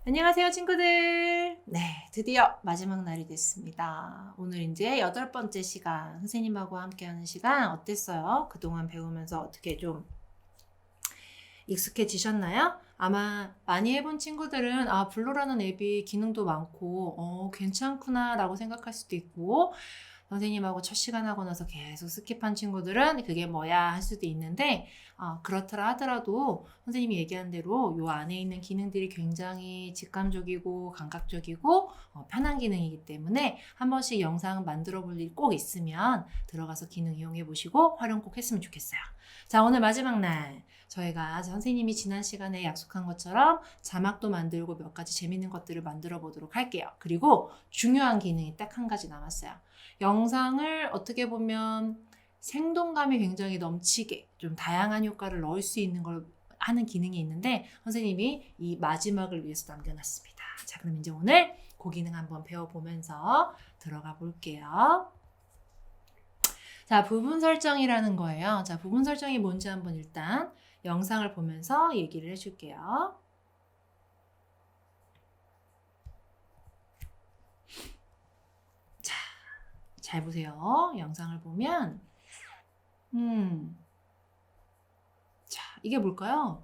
안녕하세요, 친구들. 네, 드디어 마지막 날이 됐습니다. 오늘 이제 8번째 시간, 선생님하고 함께하는 시간 어땠어요? 그동안 배우면서 어떻게 좀 익숙해지셨나요? 아마 많이 해본 친구들은 블로라는 앱이 기능도 많고 괜찮구나 라고 생각할 수도 있고, 선생님하고 첫 시간 하고 나서 계속 스킵한 친구들은 그게 뭐야 할 수도 있는데, 그렇더라 하더라도 선생님이 얘기한 대로 요 안에 있는 기능들이 굉장히 직감적이고 감각적이고 편한 기능이기 때문에 한 번씩 영상 만들어 볼 일 꼭 있으면 들어가서 기능 이용해 보시고 활용 꼭 했으면 좋겠어요. 자, 오늘 마지막 날 저희가 선생님이 지난 시간에 약속한 것처럼 자막도 만들고 몇 가지 재밌는 것들을 만들어 보도록 할게요. 그리고 중요한 기능이 딱 한 가지 남았어요. 영상을 어떻게 보면 생동감이 굉장히 넘치게 좀 다양한 효과를 넣을 수 있는 걸 하는 기능이 있는데, 선생님이 이 마지막을 위해서 남겨놨습니다. 자, 그럼 이제 오늘 그 기능 한번 배워보면서 들어가 볼게요. 자, 부분 설정이라는 거예요. 자, 부분 설정이 뭔지 한번 일단 영상을 보면서 얘기를 해줄게요. 자, 잘 보세요. 영상을 보면 자, 이게 뭘까요?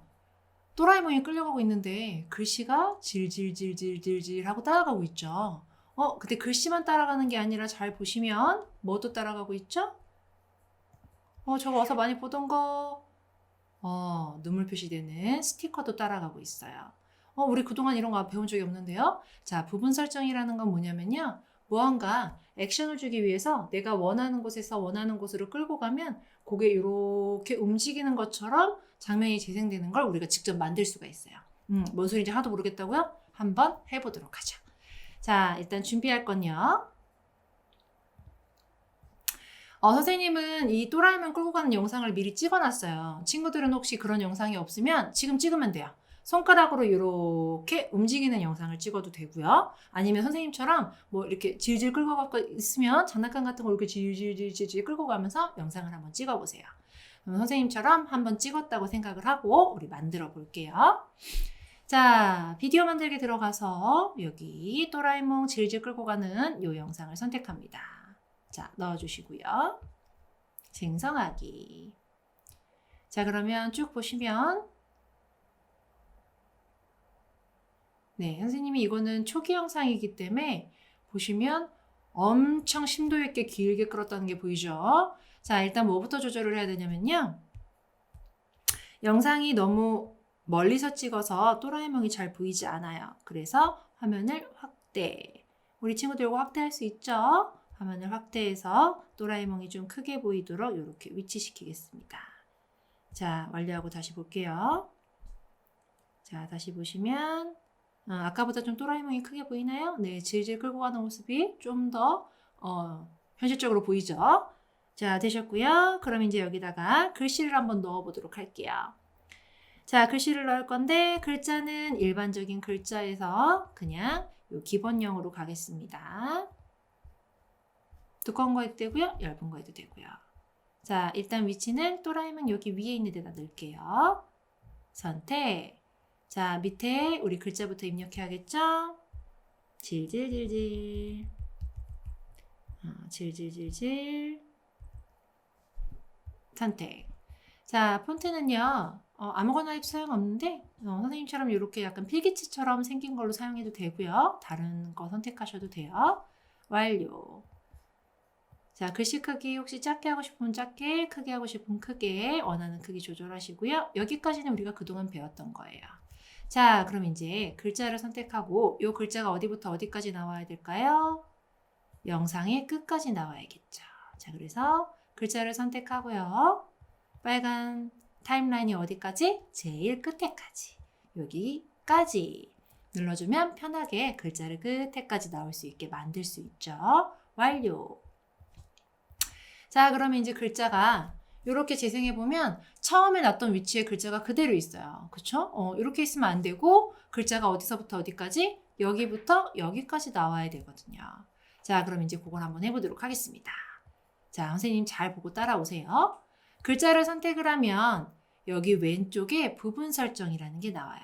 또라이몽이 끌려가고 있는데 글씨가 질질질질질질 하고 따라가고 있죠. 근데 글씨만 따라가는 게 아니라 잘 보시면 뭐도 따라가고 있죠? 저거 어서 많이 보던 거. 눈물 표시되는 스티커도 따라가고 있어요. 우리 그동안 이런 거 배운 적이 없는데요. 자, 부분 설정이라는 건 뭐냐면요. 무언가 액션을 주기 위해서 내가 원하는 곳에서 원하는 곳으로 끌고 가면 그게 이렇게 움직이는 것처럼 장면이 재생되는 걸 우리가 직접 만들 수가 있어요. 뭔 소리인지 하나도 모르겠다고요? 한번 해보도록 하죠. 자, 일단 준비할 건요. 선생님은 이 또라이만 끌고 가는 영상을 미리 찍어놨어요. 친구들은 혹시 그런 영상이 없으면 지금 찍으면 돼요. 손가락으로 이렇게 움직이는 영상을 찍어도 되고요. 아니면 선생님처럼 뭐 이렇게 질질 끌고 가고 있으면 장난감 같은 거 이렇게 질질질질 끌고 가면서 영상을 한번 찍어보세요. 그럼 선생님처럼 한번 찍었다고 생각을 하고 우리 만들어 볼게요. 자, 비디오 만들기 들어가서 여기 또라이몽 질질 끌고 가는 이 영상을 선택합니다. 자, 넣어주시고요. 생성하기. 자, 그러면 쭉 보시면 네, 선생님이 이거는 초기 영상이기 때문에 보시면 엄청 심도 있게 길게 끌었다는 게 보이죠? 자, 일단 뭐부터 조절을 해야 되냐면요. 영상이 너무 멀리서 찍어서 또라이몽이 잘 보이지 않아요. 그래서 화면을 확대. 우리 친구들 이거 확대할 수 있죠? 화면을 확대해서 또라이몽이 좀 크게 보이도록 이렇게 위치시키겠습니다. 자, 완료하고 다시 볼게요. 자, 다시 보시면 아까보다 좀 또라이몽이 크게 보이나요? 네, 질질 끌고 가는 모습이 좀 더 현실적으로 보이죠? 자, 되셨고요. 그럼 이제 여기다가 글씨를 한번 넣어보도록 할게요. 자, 글씨를 넣을 건데 글자는 일반적인 글자에서 그냥 요 기본형으로 가겠습니다. 두꺼운 거 해도 되고요. 얇은 거 해도 되고요. 자, 일단 위치는 또라이몽 여기 위에 있는 데다 넣을게요. 선택. 자, 밑에 우리 글자부터 입력해야겠죠? 질질질질. 질질질질. 선택. 자, 폰트는요. 아무거나 해도 소용없는데 선생님처럼 이렇게 약간 필기체처럼 생긴 걸로 사용해도 되고요. 다른 거 선택하셔도 돼요. 완료. 자, 글씨 크기 혹시 작게 하고 싶으면 작게, 크게 하고 싶으면 크게, 원하는 크기 조절하시고요. 여기까지는 우리가 그동안 배웠던 거예요. 자, 그럼 이제 글자를 선택하고 이 글자가 어디부터 어디까지 나와야 될까요? 영상의 끝까지 나와야겠죠. 자, 그래서 글자를 선택하고요. 빨간 타임라인이 어디까지? 제일 끝에까지. 여기까지 눌러주면 편하게 글자를 끝에까지 나올 수 있게 만들 수 있죠. 완료. 자, 그러면 이제 글자가 이렇게 재생해보면 처음에 놨던 위치에 글자가 그대로 있어요. 그쵸? 이렇게 있으면 안 되고 글자가 어디서부터 어디까지? 여기부터 여기까지 나와야 되거든요. 자, 그럼 이제 그걸 한번 해보도록 하겠습니다. 자, 선생님 잘 보고 따라오세요. 글자를 선택을 하면 여기 왼쪽에 부분 설정이라는 게 나와요.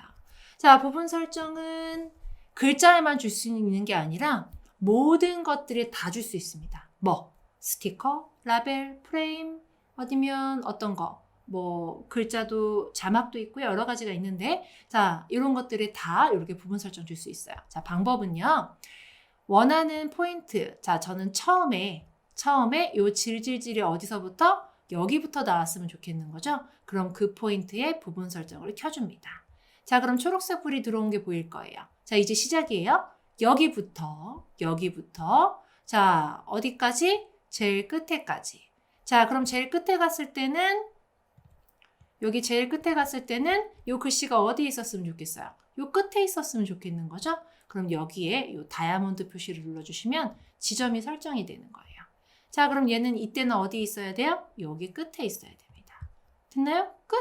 자, 부분 설정은 글자에만 줄 수 있는 게 아니라 모든 것들에 다 줄 수 있습니다. 뭐 스티커, 라벨, 프레임, 아니면 어떤 거, 뭐 글자도 자막도 있고 여러 가지가 있는데 자 이런 것들에 다 이렇게 부분 설정 줄 수 있어요. 자 방법은요. 원하는 포인트. 자 저는 처음에 요 질질질이 어디서부터 여기부터 나왔으면 좋겠는 거죠. 그럼 그 포인트에 부분 설정을 켜줍니다. 자 그럼 초록색 불이 들어온 게 보일 거예요. 자 이제 시작이에요. 여기부터 자 어디까지? 제일 끝에까지. 자 그럼 제일 끝에 갔을 때는 여기 제일 끝에 갔을 때는 요 글씨가 어디에 있었으면 좋겠어요? 요 끝에 있었으면 좋겠는 거죠? 그럼 여기에 요 다이아몬드 표시를 눌러주시면 지점이 설정이 되는 거예요. 자 그럼 얘는 이때는 어디 있어야 돼요? 여기 끝에 있어야 됩니다. 됐나요? 끝!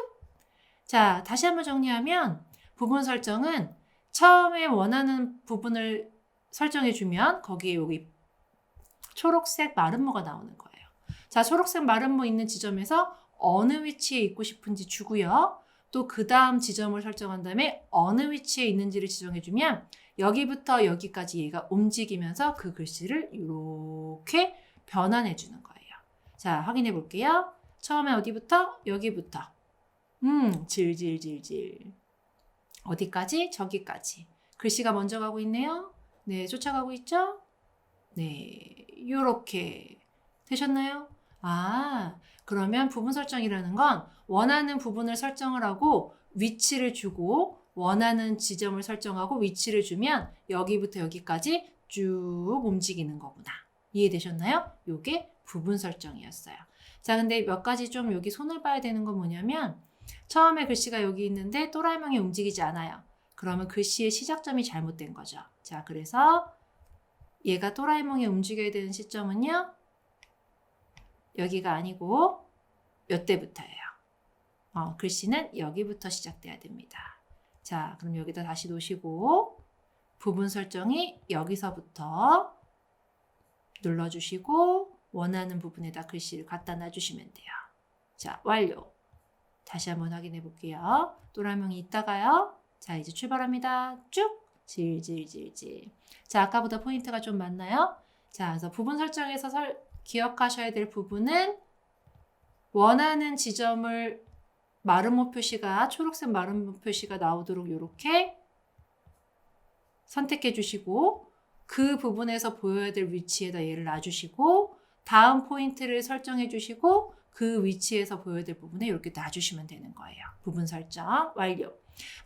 자 다시 한번 정리하면 부분 설정은 처음에 원하는 부분을 설정해주면 거기에 여기 초록색 마름모가 나오는 거예요. 자 초록색 마름모 있는 지점에서 어느 위치에 있고 싶은지 주고요. 또 그 다음 지점을 설정한 다음에 어느 위치에 있는지를 지정해주면 여기부터 여기까지 얘가 움직이면서 그 글씨를 이렇게 변환해 주는 거예요. 자 확인해 볼게요. 처음에 어디부터? 여기부터. 질질질질. 어디까지? 저기까지. 글씨가 먼저 가고 있네요. 네, 쫓아가고 있죠? 네, 요렇게 되셨나요? 아, 그러면 부분 설정이라는 건 원하는 부분을 설정을 하고 위치를 주고 원하는 지점을 설정하고 위치를 주면 여기부터 여기까지 쭉 움직이는 거구나. 이해되셨나요? 요게 부분 설정이었어요. 자, 근데 몇 가지 좀 여기 손을 봐야 되는 건 뭐냐면 처음에 글씨가 여기 있는데 또라이망이 움직이지 않아요. 그러면 글씨의 시작점이 잘못된 거죠. 자, 그래서 얘가 또라이몽이 움직여야 되는 시점은요. 여기가 아니고 몇 대부터예요. 글씨는 여기부터 시작돼야 됩니다. 자, 그럼 여기다 다시 놓으시고 부분 설정이 여기서부터 눌러주시고 원하는 부분에다 글씨를 갖다 놔주시면 돼요. 자, 완료. 다시 한번 확인해 볼게요. 또라이몽이 있다가요. 자, 이제 출발합니다. 쭉 질질질질. 자, 아까보다 포인트가 좀 많나요? 자, 그래서 부분 설정에서 기억하셔야 될 부분은 원하는 지점을 마름모 표시가 초록색 마름모 표시가 나오도록 이렇게 선택해 주시고 그 부분에서 보여야 될 위치에다 얘를 놔주시고 다음 포인트를 설정해 주시고 그 위치에서 보여야 될 부분에 이렇게 놔주시면 되는 거예요. 부분 설정 완료.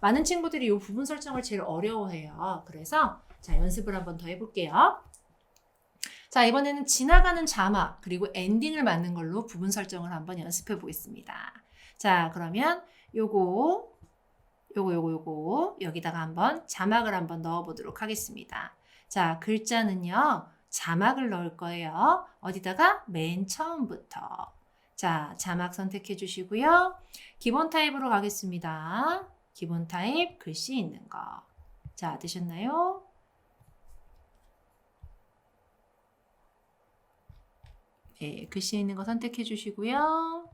많은 친구들이 이 부분 설정을 제일 어려워해요. 그래서 자 연습을 한번 더 해볼게요. 자 이번에는 지나가는 자막 그리고 엔딩을 맞는 걸로 부분 설정을 한번 연습해 보겠습니다. 자 그러면 요거 여기다가 한번 자막을 한번 넣어 보도록 하겠습니다. 자 글자는요 자막을 넣을 거예요. 어디다가? 맨 처음부터. 자 자막 선택해 주시고요. 기본 타입으로 가겠습니다. 기본 타입 글씨 있는 거. 자 되셨나요? 네, 글씨 있는 거 선택해 주시고요.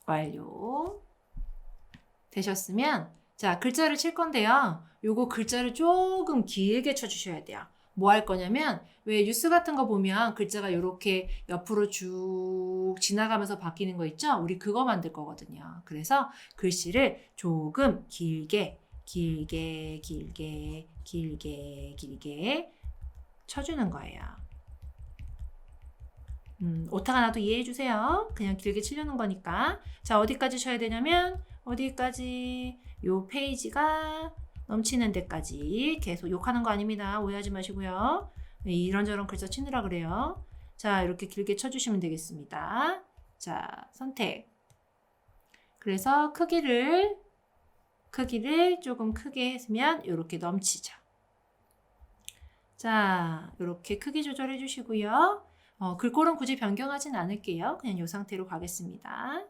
완료. 되셨으면 자 글자를 칠 건데요. 요거 글자를 조금 길게 쳐주셔야 돼요. 뭐 할 거냐면 왜 뉴스 같은 거 보면 글자가 이렇게 옆으로 쭉 지나가면서 바뀌는 거 있죠? 우리 그거 만들 거거든요. 그래서 글씨를 조금 길게 쳐주는 거예요. 오타가 나도 이해해 주세요. 그냥 길게 치려는 거니까. 자, 어디까지 쳐야 되냐면 어디까지 요 페이지가 넘치는 데까지 계속 욕하는 거 아닙니다. 오해하지 마시고요. 네, 이런저런 글자 치느라 그래요. 자, 이렇게 길게 쳐주시면 되겠습니다. 자, 선택. 그래서 크기를 조금 크게 했으면 이렇게 넘치죠. 자, 이렇게 크기 조절해 주시고요. 글꼴은 굳이 변경하진 않을게요. 그냥 이 상태로 가겠습니다.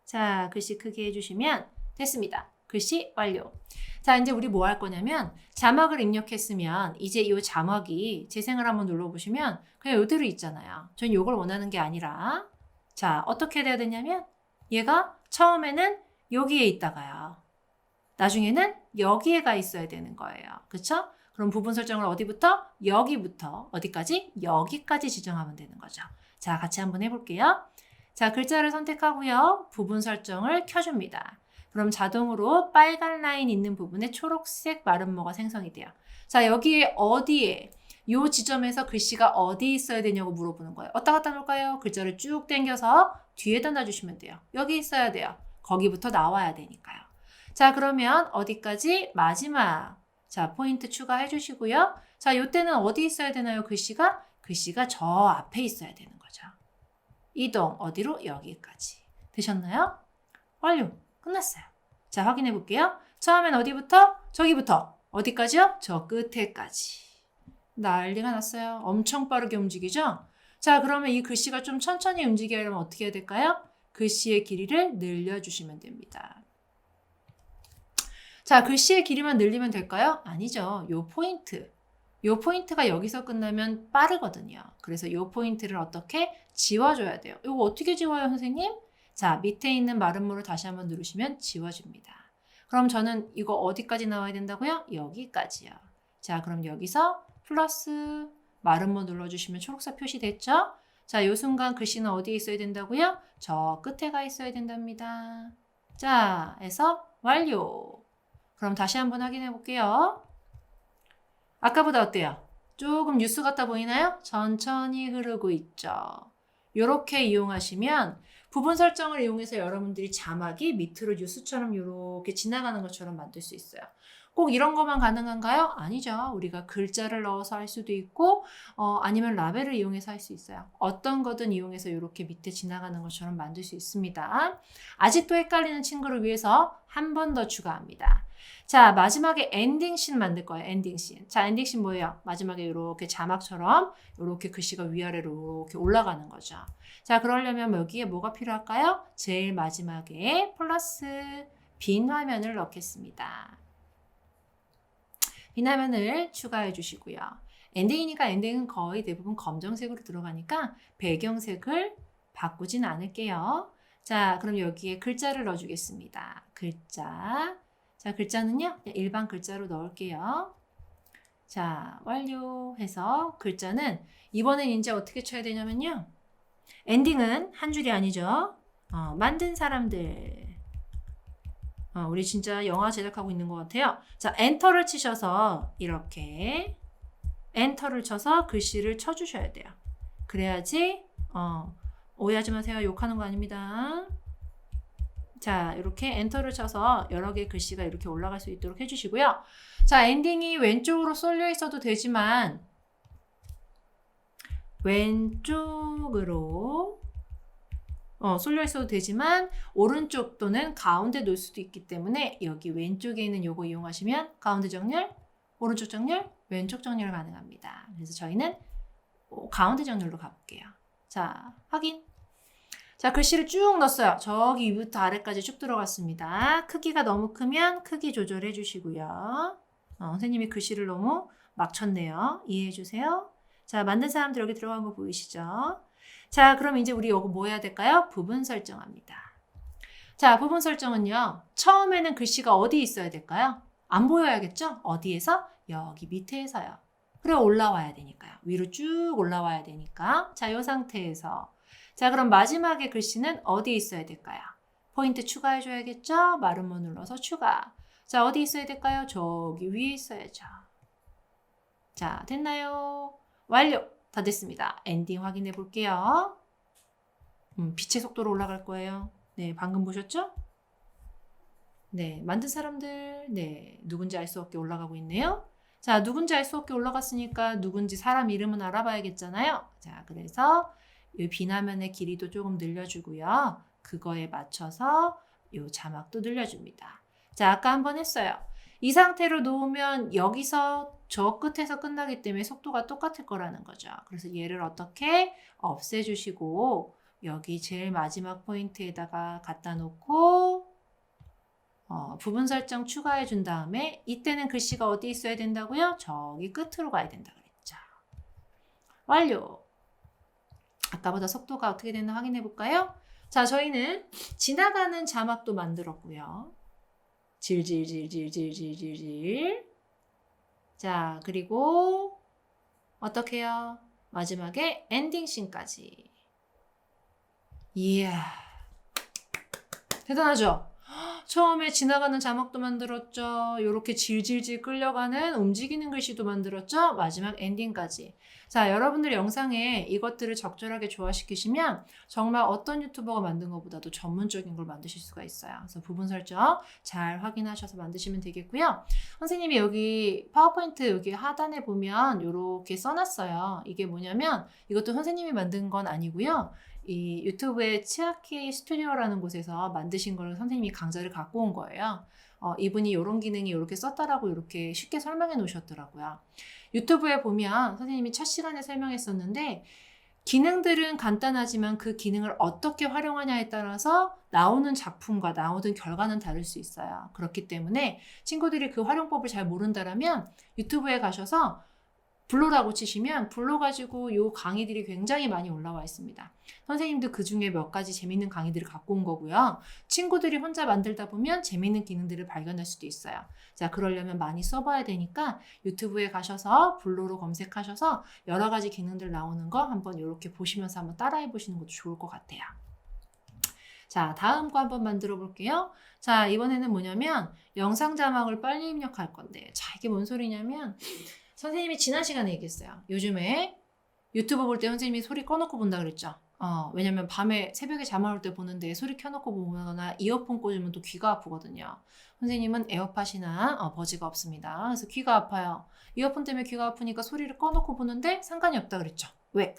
자, 글씨 크게 해주시면 됐습니다. 글씨 완료. 자, 이제 우리 뭐 할 거냐면 자막을 입력했으면 이제 이 자막이 재생을 한번 눌러보시면 그냥 이대로 있잖아요. 전 이걸 원하는 게 아니라 자, 어떻게 돼야 되냐면 얘가 처음에는 여기에 있다가요. 나중에는 여기에 가 있어야 되는 거예요. 그쵸? 그럼 부분 설정을 어디부터? 여기부터 어디까지? 여기까지 지정하면 되는 거죠. 자, 같이 한번 해볼게요. 자, 글자를 선택하고요. 부분 설정을 켜줍니다. 그럼 자동으로 빨간 라인 있는 부분에 초록색 마름모가 생성이 돼요. 자, 여기에 어디에 이 지점에서 글씨가 어디 있어야 되냐고 물어보는 거예요. 어디다 갖다 놓을까요? 글자를 쭉 당겨서 뒤에다 놔주시면 돼요. 여기 있어야 돼요. 거기부터 나와야 되니까요. 자, 그러면 어디까지? 마지막. 자, 포인트 추가해 주시고요. 자, 이때는 어디 있어야 되나요? 글씨가? 글씨가 저 앞에 있어야 되는 거죠. 이동 어디로? 여기까지. 되셨나요? 완료. 끝났어요. 자, 확인해 볼게요. 처음엔 어디부터? 저기부터. 어디까지요? 저 끝에까지. 난리가 났어요. 엄청 빠르게 움직이죠? 자, 그러면 이 글씨가 좀 천천히 움직이려면 어떻게 해야 될까요? 글씨의 길이를 늘려주시면 됩니다. 자, 글씨의 길이만 늘리면 될까요? 아니죠. 요 포인트가 여기서 끝나면 빠르거든요. 그래서 요 포인트를 어떻게 지워줘야 돼요. 이거 어떻게 지워요, 선생님? 자, 밑에 있는 마름모를 다시 한번 누르시면 지워집니다. 그럼 저는 이거 어디까지 나와야 된다고요? 여기까지요. 자, 그럼 여기서 플러스 마름모 눌러주시면 초록색 표시됐죠? 자, 요 순간 글씨는 어디에 있어야 된다고요? 저 끝에 가 있어야 된답니다. 자, 해서 완료. 그럼 다시 한번 확인해 볼게요. 아까보다 어때요? 조금 뉴스 같아 보이나요? 천천히 흐르고 있죠. 이렇게 이용하시면 부분 설정을 이용해서 여러분들이 자막이 밑으로 뉴스처럼 이렇게 지나가는 것처럼 만들 수 있어요. 꼭 이런 것만 가능한가요? 아니죠. 우리가 글자를 넣어서 할 수도 있고 아니면 라벨을 이용해서 할 수 있어요. 어떤 거든 이용해서 이렇게 밑에 지나가는 것처럼 만들 수 있습니다. 아직도 헷갈리는 친구를 위해서 한 번 더 추가합니다. 자, 마지막에 엔딩씬 만들 거예요. 엔딩씬. 자, 엔딩씬 뭐예요? 마지막에 이렇게 자막처럼 이렇게 글씨가 위아래로 이렇게 올라가는 거죠. 자, 그러려면 여기에 뭐가 필요할까요? 제일 마지막에 플러스 빈 화면을 넣겠습니다. 빈 화면을 추가해 주시고요. 엔딩이니까 엔딩은 거의 대부분 검정색으로 들어가니까 배경색을 바꾸진 않을게요. 자, 그럼 여기에 글자를 넣어주겠습니다. 글자. 자, 글자는요, 일반 글자로 넣을게요. 자, 완료해서 글자는 이번엔 이제 어떻게 쳐야 되냐면요. 엔딩은 한 줄이 아니죠. 만든 사람들. 우리 진짜 영화 제작하고 있는 것 같아요. 자, 엔터를 치셔서 이렇게 엔터를 쳐서 글씨를 쳐주셔야 돼요. 그래야지 오해하지 마세요. 욕하는 거 아닙니다. 자, 이렇게 엔터를 쳐서 여러 개의 글씨가 이렇게 올라갈 수 있도록 해주시고요. 자, 엔딩이 왼쪽으로 쏠려 있어도 되지만 왼쪽으로 쏠려 있어도 되지만 오른쪽 또는 가운데 놓을 수도 있기 때문에 여기 왼쪽에 있는 요거 이용하시면 가운데 정렬, 오른쪽 정렬, 왼쪽 정렬 가능합니다. 그래서 저희는 가운데 정렬로 가볼게요. 자, 확인. 자, 글씨를 쭉 넣었어요. 저기 위부터 아래까지 쭉 들어갔습니다. 크기가 너무 크면 크기 조절해 주시고요. 선생님이 글씨를 너무 막 쳤네요. 이해해 주세요. 자, 만든 사람들 여기 들어간 거 보이시죠? 자, 그럼 이제 우리 이거 뭐 해야 될까요? 부분 설정합니다. 자, 부분 설정은요. 처음에는 글씨가 어디 있어야 될까요? 안 보여야겠죠? 어디에서? 여기 밑에서요. 그래 올라와야 되니까요. 위로 쭉 올라와야 되니까. 자, 이 상태에서 자, 그럼 마지막에 글씨는 어디 있어야 될까요? 포인트 추가해 줘야겠죠? 마름모 눌러서 추가. 자, 어디 있어야 될까요? 저기 위에 있어야죠. 자, 됐나요? 완료! 다 됐습니다. 엔딩 확인해 볼게요. 빛의 속도로 올라갈 거예요. 네, 방금 보셨죠? 네, 만든 사람들, 네, 누군지 알 수 없게 올라가고 있네요. 자, 누군지 알 수 없게 올라갔으니까 누군지 사람 이름은 알아봐야겠잖아요. 자, 그래서 이 비나면의 길이도 조금 늘려주고요. 그거에 맞춰서 이 자막도 늘려줍니다. 자, 아까 한번 했어요. 이 상태로 놓으면 여기서 저 끝에서 끝나기 때문에 속도가 똑같을 거라는 거죠. 그래서 얘를 어떻게 없애주시고 여기 제일 마지막 포인트에다가 갖다 놓고 부분 설정 추가해 준 다음에 이때는 글씨가 어디 있어야 된다고요? 저기 끝으로 가야 된다 그랬죠. 완료. 아까보다 속도가 어떻게 됐나 확인해 볼까요? 자, 저희는 지나가는 자막도 만들었고요. 질질질질질질질. 자, 그리고 어떻게 해요? 마지막에 엔딩씬까지. 이야, 대단하죠? 처음에 지나가는 자막도 만들었죠. 이렇게 질질질 끌려가는 움직이는 글씨도 만들었죠. 마지막 엔딩까지. 자, 여러분들 영상에 이것들을 적절하게 조화시키시면 정말 어떤 유튜버가 만든 것보다도 전문적인 걸 만드실 수가 있어요. 그래서 부분 설정 잘 확인하셔서 만드시면 되겠고요. 선생님이 여기 파워포인트 여기 하단에 보면 이렇게 써놨어요. 이게 뭐냐면 이것도 선생님이 만든 건 아니고요. 이 유튜브의 치아키 스튜디오라는 곳에서 만드신 걸 선생님이 강좌를 갖고 온 거예요. 이분이 이런 기능이 이렇게 썼다라고 이렇게 쉽게 설명해 놓으셨더라고요. 유튜브에 보면 선생님이 첫 시간에 설명했었는데 기능들은 간단하지만 그 기능을 어떻게 활용하냐에 따라서 나오는 작품과 나오는 결과는 다를 수 있어요. 그렇기 때문에 친구들이 그 활용법을 잘 모른다라면 유튜브에 가셔서 블로라고 치시면 블로 가지고 요 강의들이 굉장히 많이 올라와 있습니다. 선생님도 그 중에 몇 가지 재밌는 강의들을 갖고 온 거고요. 친구들이 혼자 만들다 보면 재밌는 기능들을 발견할 수도 있어요. 자, 그러려면 많이 써봐야 되니까 유튜브에 가셔서 블로로 검색하셔서 여러 가지 기능들 나오는 거 한번 이렇게 보시면서 한번 따라해 보시는 것도 좋을 것 같아요. 자, 다음 거 한번 만들어 볼게요. 자, 이번에는 뭐냐면 영상 자막을 빨리 입력할 건데, 자, 이게 뭔 소리냐면 선생님이 지난 시간에 얘기했어요. 요즘에 유튜브 볼 때 선생님이 소리 꺼놓고 본다 그랬죠. 왜냐면 밤에 새벽에 잠 올 때 보는데 소리 켜놓고 보거나 이어폰 꽂으면 또 귀가 아프거든요. 선생님은 에어팟이나 버즈가 없습니다. 그래서 귀가 아파요. 이어폰 때문에 귀가 아프니까 소리를 꺼놓고 보는데 상관이 없다 그랬죠. 왜?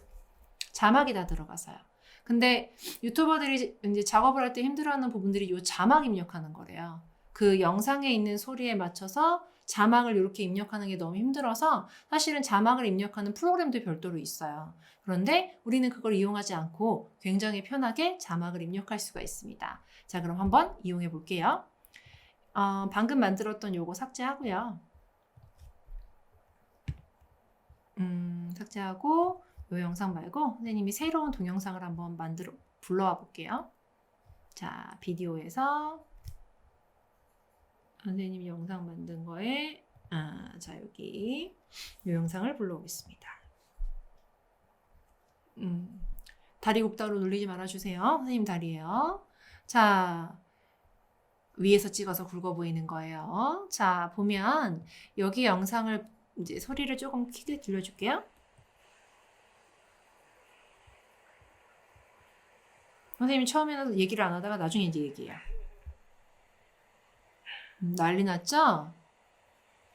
자막이 다 들어가서요. 근데 유튜버들이 이제 작업을 할 때 힘들어하는 부분들이 요 자막 입력하는 거래요. 그 영상에 있는 소리에 맞춰서 자막을 이렇게 입력하는 게 너무 힘들어서 사실은 자막을 입력하는 프로그램도 별도로 있어요. 그런데 우리는 그걸 이용하지 않고 굉장히 편하게 자막을 입력할 수가 있습니다. 자, 그럼 한번 이용해 볼게요. 방금 만들었던 요거 삭제하고요. 삭제하고 요 영상 말고 선생님이 새로운 동영상을 한번 불러와 볼게요. 자, 비디오에서 선생님이 영상 만든 거에 자, 여기 이 영상을 불러오겠습니다. 다리 굽다로 눌리지 말아주세요. 선생님 다리예요. 자, 위에서 찍어서 굵어 보이는 거예요. 자, 보면 여기 영상을 이제 소리를 조금 크게 들려줄게요. 선생님이 처음에는 얘기를 안 하다가 나중에 이제 얘기해요. 난리 났죠?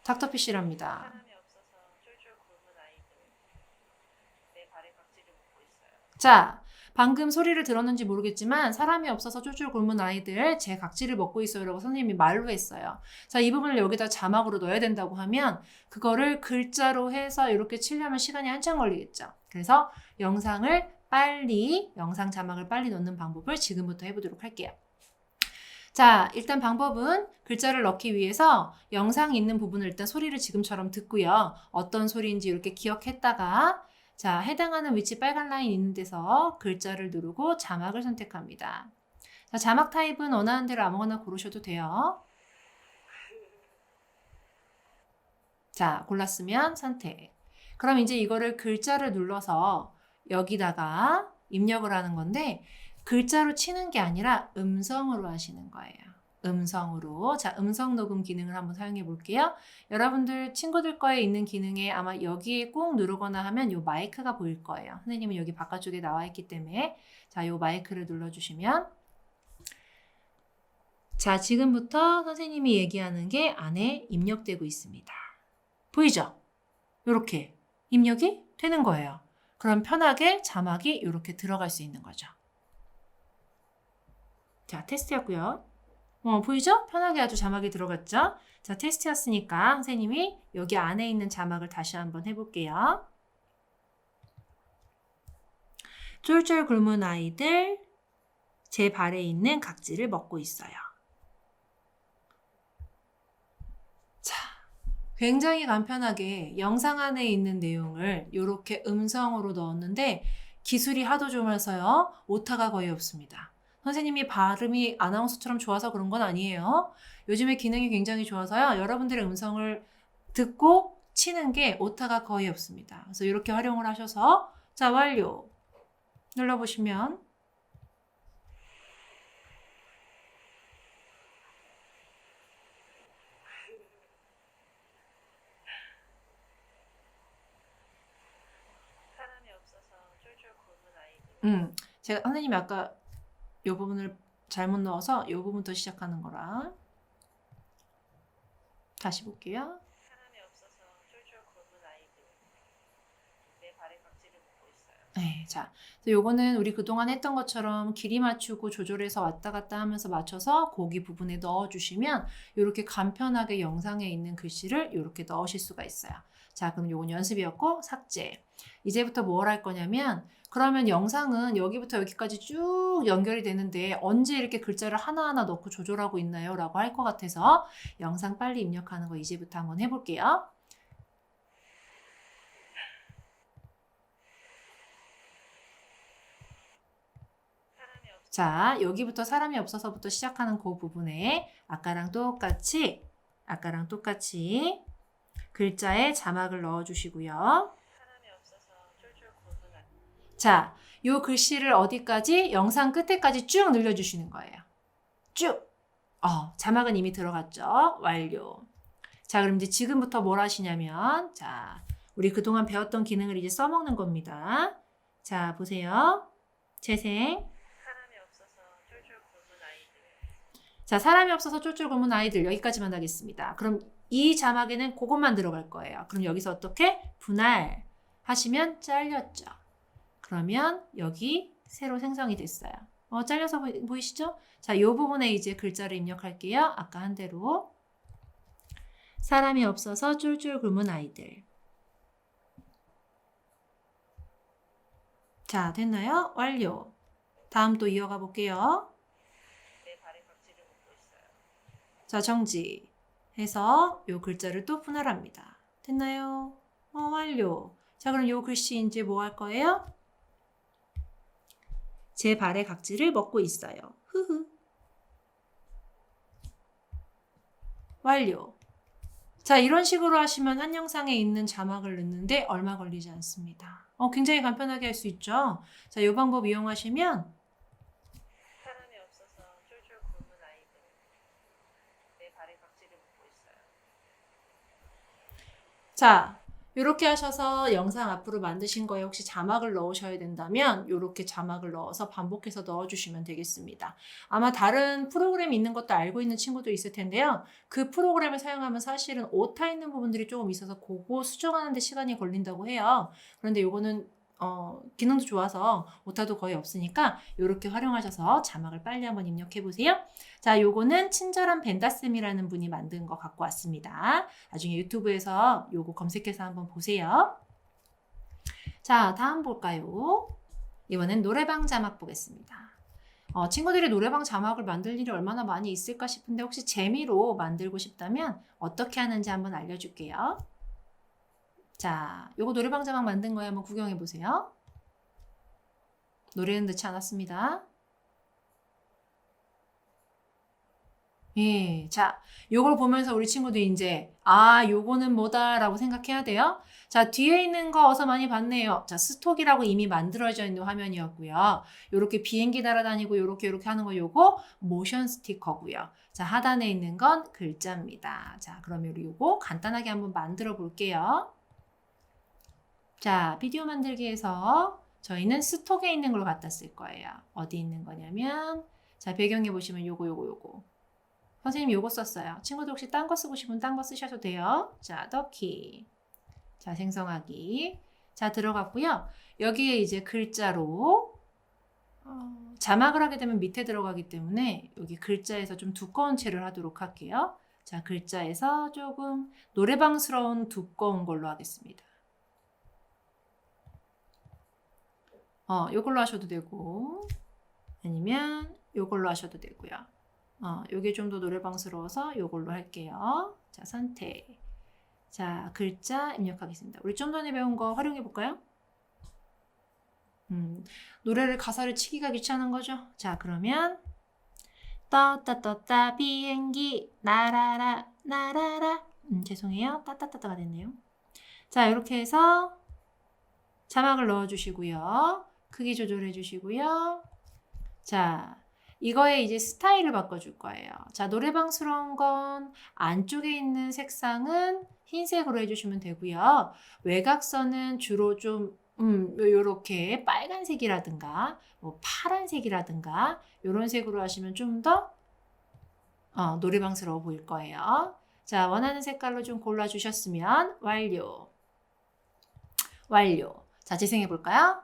닥터피쉬랍니다. 사람이 없어서 쫄쫄 굶은 아이들 내 발에 각질을 먹고 있어요. 자, 방금 소리를 들었는지 모르겠지만 사람이 없어서 쫄쫄 굶은 아이들 제 각질을 먹고 있어요 라고 선생님이 말로 했어요. 자, 이 부분을 여기다 자막으로 넣어야 된다고 하면 그거를 글자로 해서 이렇게 치려면 시간이 한참 걸리겠죠. 그래서 영상 자막을 빨리 넣는 방법을 지금부터 해보도록 할게요. 자, 일단 방법은 글자를 넣기 위해서 영상이 있는 부분을 일단 소리를 지금처럼 듣고요. 어떤 소리인지 이렇게 기억했다가 자, 해당하는 위치 빨간 라인 있는 데서 글자를 누르고 자막을 선택합니다. 자, 자막 타입은 원하는 대로 아무거나 고르셔도 돼요. 자, 골랐으면 선택. 그럼 이제 이거를 글자를 눌러서 여기다가 입력을 하는 건데 글자로 치는 게 아니라 음성으로 하시는 거예요. 음성으로. 자, 음성 녹음 기능을 한번 사용해 볼게요. 여러분들 친구들 거에 있는 기능에 아마 여기에 꾹 누르거나 하면 요 마이크가 보일 거예요. 선생님은 여기 바깥쪽에 나와 있기 때문에 자, 요 마이크를 눌러주시면 자, 지금부터 선생님이 얘기하는 게 안에 입력되고 있습니다. 보이죠? 요렇게 입력이 되는 거예요. 그럼 편하게 자막이 이렇게 들어갈 수 있는 거죠. 자, 테스트였고요. 보이죠? 편하게 아주 자막이 들어갔죠? 자, 테스트였으니까 선생님이 여기 안에 있는 자막을 다시 한번 해볼게요. 쫄쫄 굶은 아이들 제 발에 있는 각질을 먹고 있어요. 자, 굉장히 간편하게 영상 안에 있는 내용을 이렇게 음성으로 넣었는데 기술이 하도 좋아서요. 오타가 거의 없습니다. 선생님이 발음이 아나운서처럼 좋아서 그런 건 아니에요. 요즘에 기능이 굉장히 좋아서요. 여러분들의 음성을 듣고 치는 게 오타가 거의 없습니다. 그래서 이렇게 활용을 하셔서 자, 완료. 눌러보시면 사람이 없어서 쫄쫄 굶은 아이들. 제가 선생님이 아까 이 부분을 잘못 넣어서 이 부분부터 시작하는 거라 다시 볼게요. 사람이 없어서 쫄쫄 굶은 아이들. 내 발의 각질을 먹고 있어요. 네, 자, 요거는 우리 그동안 했던 것처럼 길이 맞추고 조절해서 왔다 갔다 하면서 맞춰서 거기 부분에 넣어주시면 이렇게 간편하게 영상에 있는 글씨를 이렇게 넣으실 수가 있어요. 자, 그럼 요건 연습이었고 삭제. 이제부터 뭘 할 거냐면 그러면 영상은 여기부터 여기까지 쭉 연결이 되는데 언제 이렇게 글자를 하나하나 넣고 조절하고 있나요? 라고 할 것 같아서 영상 빨리 입력하는 거 이제부터 한번 해볼게요. 자, 여기부터 사람이 없어서부터 시작하는 그 부분에 아까랑 똑같이 글자에 자막을 넣어주시고요. 사람이 없어서 쫄쫄 굶은 아이들. 자, 요 글씨를 어디까지? 영상 끝에까지 쭉 늘려주시는 거예요. 쭉. 자막은 이미 들어갔죠? 완료. 자, 그럼 이제 지금부터 뭘 하시냐면, 자, 우리 그동안 배웠던 기능을 이제 써먹는 겁니다. 자, 보세요. 재생. 사람이 없어서 쫄쫄 굶은 아이들. 자, 사람이 없어서 쫄쫄 굶은 아이들 여기까지만 하겠습니다. 그럼 이 자막에는 그것만 들어갈 거예요. 그럼 여기서 어떻게? 분할 하시면 잘렸죠. 그러면 여기 새로 생성이 됐어요. 잘려서 보이시죠? 자, 이 부분에 이제 글자를 입력할게요. 아까 한 대로. 사람이 없어서 쫄쫄 굶은 아이들. 자, 됐나요? 완료. 다음 또 이어가 볼게요. 내 발의 각질을 먹고 있어요. 자, 정지 해서 요 글자를 또 분할합니다. 됐나요? 완료. 자, 그럼 요 글씨 이제 뭐 할 거예요? 제 발의 각질을 먹고 있어요. 흐흐. 완료. 자, 이런 식으로 하시면 한 영상에 있는 자막을 넣는데 얼마 걸리지 않습니다. 굉장히 간편하게 할 수 있죠. 자, 이 방법 이용하시면 사람이 없어서 쫄쫄 굶은 아이들. 내 발의 각질을 먹고 있어요. 자, 이렇게 하셔서 영상 앞으로 만드신 거에 혹시 자막을 넣으셔야 된다면 이렇게 자막을 넣어서 반복해서 넣어주시면 되겠습니다. 아마 다른 프로그램이 있는 것도 알고 있는 친구도 있을 텐데요. 그 프로그램을 사용하면 사실은 오타 있는 부분들이 조금 있어서 그거 수정하는 데 시간이 걸린다고 해요. 그런데 이거는 기능도 좋아서 오타도 거의 없으니까 이렇게 활용하셔서 자막을 빨리 한번 입력해 보세요. 자, 요거는 친절한 벤다쌤이라는 분이 만든 거 갖고 왔습니다. 나중에 유튜브에서 요거 검색해서 한번 보세요. 자, 다음 볼까요? 이번엔 노래방 자막 보겠습니다. 친구들이 노래방 자막을 만들 일이 얼마나 많이 있을까 싶은데 혹시 재미로 만들고 싶다면 어떻게 하는지 한번 알려줄게요. 자, 요거 노래방 자막 만든 거에 한번 구경해 보세요. 노래는 넣지 않았습니다. 예, 자, 요걸 보면서 우리 친구들이 이제 요거는 뭐다라고 생각해야 돼요. 자, 뒤에 있는 거 어서 많이 봤네요. 자, 스톡이라고 이미 만들어져 있는 화면이었고요. 요렇게 비행기 날아다니고 요렇게 하는 거 요거 모션 스티커고요. 자, 하단에 있는 건 글자입니다. 자, 그러면 우리 요거 간단하게 한번 만들어 볼게요. 자, 비디오 만들기에서 저희는 스톡에 있는 걸 갖다 쓸 거예요. 어디 있는 거냐면 자, 배경에 보시면 요거 선생님 요거 썼어요. 친구들 혹시 딴 거 쓰고 싶으면 딴 거 쓰셔도 돼요. 자, 더키. 자, 생성하기. 자, 들어갔고요. 여기에 이제 글자로 자막을 하게 되면 밑에 들어가기 때문에 여기 글자에서 좀 두꺼운 채를 하도록 할게요. 자, 글자에서 조금 노래방스러운 두꺼운 걸로 하겠습니다. 요걸로 하셔도 되고 아니면 요걸로 하셔도 되고요. 요게 좀 더 노래방스러워서 요걸로 할게요. 자, 선택. 자, 글자 입력하겠습니다. 우리 좀 전에 배운 거 활용해 볼까요? 노래를 가사를 치기가 귀찮은 거죠. 자, 그러면 떴다 비행기 날아라 날아라. 죄송해요. 따따따따가 됐네요. 자, 이렇게 해서 자막을 넣어주시고요. 크기 조절해 주시고요. 자, 이거에 이제 스타일을 바꿔줄 거예요. 자, 노래방스러운 건 안쪽에 있는 색상은 흰색으로 해주시면 되고요. 외곽선은 주로 좀 요렇게 빨간색이라든가 뭐 파란색이라든가 요런 색으로 하시면 좀 더 노래방스러워 보일 거예요. 자, 원하는 색깔로 좀 골라주셨으면 완료. 완료. 자, 재생해 볼까요?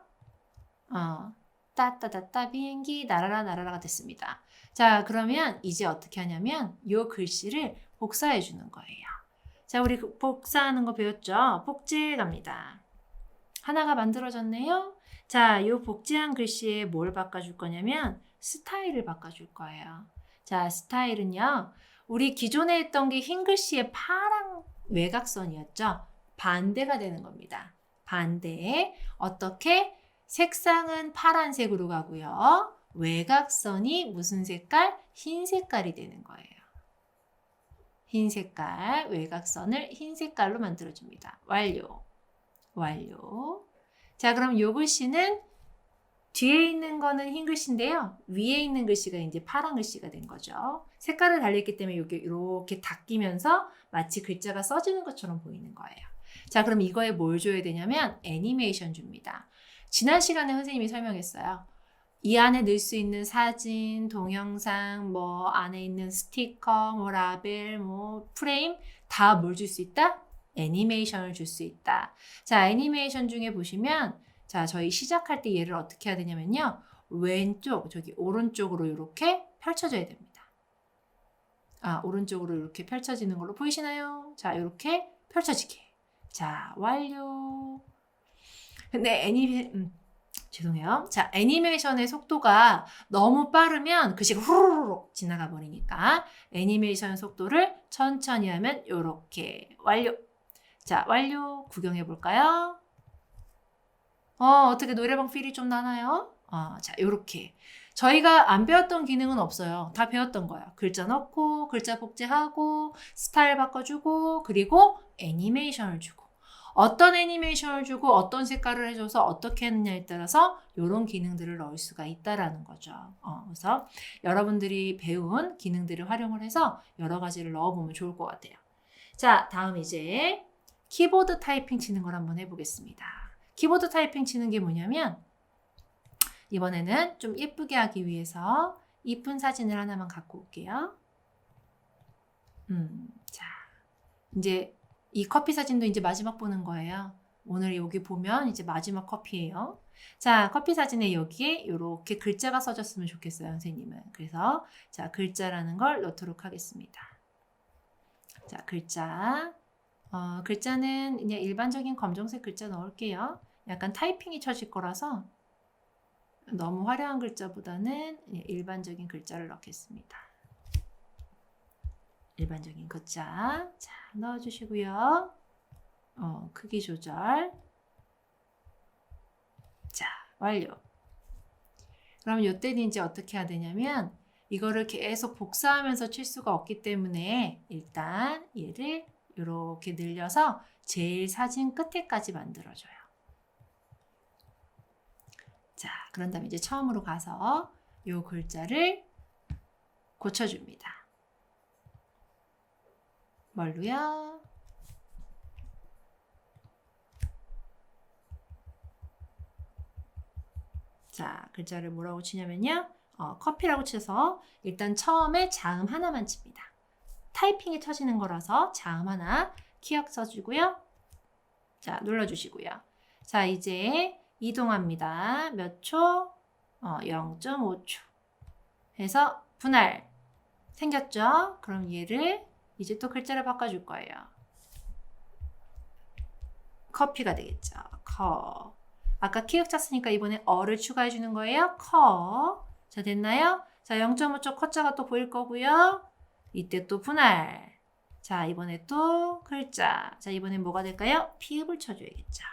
따따따따 비행기 날아라 날아라가 됐습니다. 자, 그러면 이제 어떻게 하냐면 이 글씨를 복사해 주는 거예요. 자, 우리 복사하는 거 배웠죠? 복제해 갑니다. 하나가 만들어졌네요. 자, 이 복제한 글씨에 뭘 바꿔줄 거냐면 스타일을 바꿔줄 거예요. 자, 스타일은요. 우리 기존에 했던 게 흰 글씨에 파란 외곽선이었죠? 반대가 되는 겁니다. 반대에 어떻게? 색상은 파란색으로 가고요. 외곽선이 무슨 색깔? 흰 색깔이 되는 거예요. 흰 색깔, 외곽선을 흰 색깔로 만들어줍니다. 완료. 완료. 자, 그럼 요 글씨는 뒤에 있는 거는 흰 글씨인데요. 위에 있는 글씨가 이제 파란 글씨가 된 거죠. 색깔을 달렸기 때문에 이게 이렇게 닦이면서 마치 글자가 써지는 것처럼 보이는 거예요. 자, 그럼 이거에 뭘 줘야 되냐면 애니메이션 줍니다. 지난 시간에 선생님이 설명했어요. 이 안에 넣을 수 있는 사진, 동영상, 뭐 안에 있는 스티커, 뭐 라벨, 뭐 프레임 다 뭘 줄 수 있다? 애니메이션을 줄 수 있다. 자, 애니메이션 중에 보시면 자, 저희 시작할 때 얘를 어떻게 해야 되냐면요. 왼쪽, 저기 오른쪽으로 이렇게 펼쳐져야 됩니다. 오른쪽으로 이렇게 펼쳐지는 걸로 보이시나요? 자, 이렇게 펼쳐지게. 자, 완료. 근데 죄송해요. 자, 애니메이션의 속도가 너무 빠르면 글씨가 후루룩 지나가 버리니까 애니메이션 속도를 천천히 하면 이렇게 완료. 자, 완료. 구경해 볼까요? 어떻게 노래방 필이 좀 나나요? 자, 요렇게. 저희가 안 배웠던 기능은 없어요. 다 배웠던 거예요. 글자 넣고, 글자 복제하고, 스타일 바꿔주고, 그리고 애니메이션을 주고. 어떤 애니메이션을 주고, 어떤 색깔을 해줘서 어떻게 했느냐에 따라서 이런 기능들을 넣을 수가 있다라는 거죠. 그래서 여러분들이 배운 기능들을 활용을 해서 여러 가지를 넣어보면 좋을 것 같아요. 자, 다음 이제 키보드 타이핑 치는 걸 한번 해보겠습니다. 키보드 타이핑 치는 게 뭐냐면 이번에는 좀 예쁘게 하기 위해서 이쁜 사진을 하나만 갖고 올게요. 자, 이제 이 커피 사진도 이제 마지막 보는 거예요. 오늘 여기 보면 이제 마지막 커피예요. 자, 커피 사진에 여기에 이렇게 글자가 써졌으면 좋겠어요, 선생님은. 그래서 자, 글자라는 걸 넣도록 하겠습니다. 자, 글자. 글자는 그냥 일반적인 검정색 글자 넣을게요. 약간 타이핑이 쳐질 거라서 너무 화려한 글자보다는 일반적인 글자를 넣겠습니다. 일반적인 글자. 자, 넣어주시고요. 크기 조절. 자, 완료. 그럼 이때는 이제 어떻게 해야 되냐면 이거를 계속 복사하면서 칠 수가 없기 때문에 일단 얘를 이렇게 늘려서 제일 사진 끝에까지 만들어줘요. 자, 그런 다음에 이제 처음으로 가서 이 글자를 고쳐줍니다. 뭘로요? 자, 글자를 뭐라고 치냐면요. 커피라고 쳐서 일단 처음에 자음 하나만 칩니다. 타이핑이 쳐지는 거라서 자음 하나 키역 써주고요. 자, 눌러주시고요. 자, 이제 이동합니다. 몇 초? 0.5초. 해서 분할 생겼죠? 그럼 얘를 이제 또 글자를 바꿔줄 거예요. 커피가 되겠죠. 커. 아까 키읔 쳤으니까 이번에 어를 추가해 주는 거예요. 커. 자, 됐나요? 자, 0.5초 커자가 또 보일 거고요. 이때 또 분할. 자, 이번에 또 글자. 자, 이번엔 뭐가 될까요? 피읍을 쳐줘야겠죠.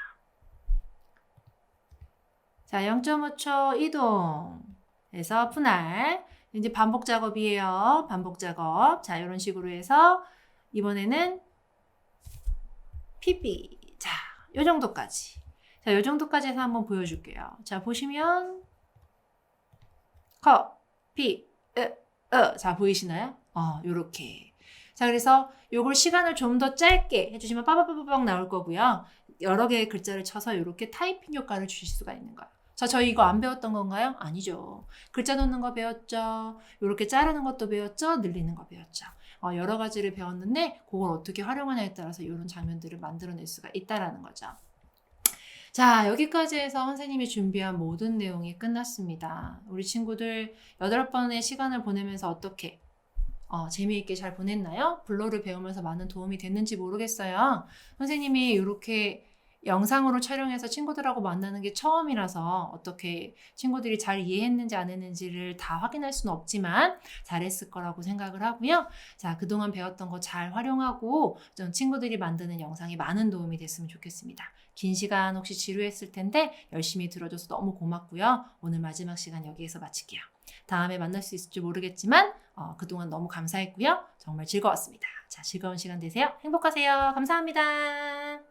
자, 0.5초 이동해서 분할. 이제 반복 작업이에요. 반복 작업. 자, 이런 식으로 해서 이번에는 PB. 자, 요 정도까지. 자, 요 정도까지 해서 한번 보여줄게요. 자, 보시면 피, 자, 보이시나요? 요렇게. 자, 그래서 요걸 시간을 좀 더 짧게 해주시면 빠바바바박 나올 거고요. 여러 개의 글자를 쳐서 이렇게 타이핑 효과를 주실 수가 있는 거예요. 자, 저희 이거 안 배웠던 건가요? 아니죠. 글자 놓는 거 배웠죠. 이렇게 자르는 것도 배웠죠. 늘리는 거 배웠죠. 여러 가지를 배웠는데 그걸 어떻게 활용하냐에 따라서 이런 장면들을 만들어낼 수가 있다라는 거죠. 자, 여기까지 해서 선생님이 준비한 모든 내용이 끝났습니다. 우리 친구들 8번의 시간을 보내면서 어떻게 재미있게 잘 보냈나요? 블로를 배우면서 많은 도움이 됐는지 모르겠어요. 선생님이 이렇게 영상으로 촬영해서 친구들하고 만나는 게 처음이라서 어떻게 친구들이 잘 이해했는지 안 했는지를 다 확인할 수는 없지만 잘했을 거라고 생각을 하고요. 자, 그동안 배웠던 거 잘 활용하고 좀 친구들이 만드는 영상이 많은 도움이 됐으면 좋겠습니다. 긴 시간 혹시 지루했을 텐데 열심히 들어줘서 너무 고맙고요. 오늘 마지막 시간 여기에서 마칠게요. 다음에 만날 수 있을지 모르겠지만 그동안 너무 감사했고요. 정말 즐거웠습니다. 자, 즐거운 시간 되세요. 행복하세요. 감사합니다.